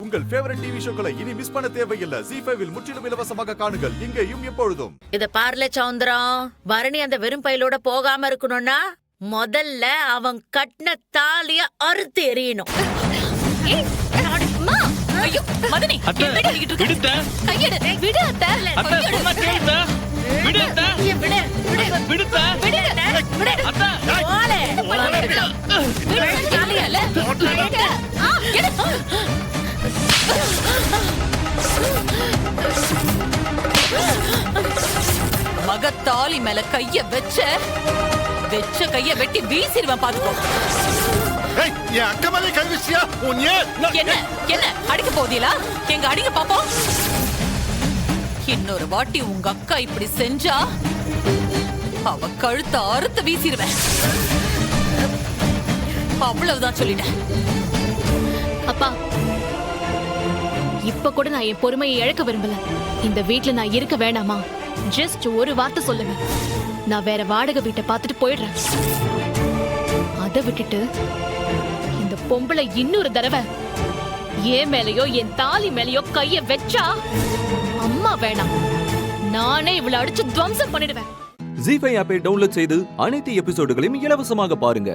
உங்கள் favourite TV ஷோக்களை இனி miss பண்ண தேவையில்லை. ZEE5 இல் முற்றிலும் இலவசமாக காணுங்கள். இங்கேயும் எப்பொழுதும். இத பார்ல சௌந்தரம், பரணி அந்த வெறும் பையிலோட போகாம இருக்கணும்னா முதல்ல அவன் கட்டின தாலிய அறுத்து எறியணும். ஐயோ மதனி, என்ன பண்ணிட்டு இருக்க? விடுடா. கையெடு. விடு அத்தை. அத்தை சொன்னா கேளுடா. விடு அத்தை. விடு விடு விடுடா. விடு விடு அத்தை. ஓலே விடு தாலியல. எடு. மக தாலி மேல கைய வெச்ச கைய வெட்டி வீசிடுவேன் பாத்துக்கோ. ஏய், என் அக்கா மேலே கை வச்சியா? என்ன என்ன அடிக்க போதீங்களா? எங்க அடிக்க பாப்போம். இன்னொரு வாட்டி உங்க அக்கா இப்படி செஞ்சா அவ கழுத்த அறுத்து வீசிடுவேன். அவ்வளவுதான் சொல்லிட்டேன். அப்பா, இப்ப கூட நான் என் பொறுமையை இழக்க விரும்பல. இந்த வீட்ல நான் இருக்க வேணாமா? ஜஸ்ட் ஒரு வார்த்தை சொல்லுங்க, நான் வேற வாடகை வீட்டை பார்த்துட்டு போயிடுறேன். அதை விட்டுட்டு இந்த பொம்பளை இன்னொரு தடவை என் மேலயோ என் தாலி மேலயோ கைய வச்சா அம்மா வேணாம், நானே இவளை அடிச்சு துவம்சம் பண்ணிடுவேன். ZEE5 ஆப்பை டவுன்லோட் செய்து அனைத்து எபிசோடுகளையும் இலவசமாக பாருங்க.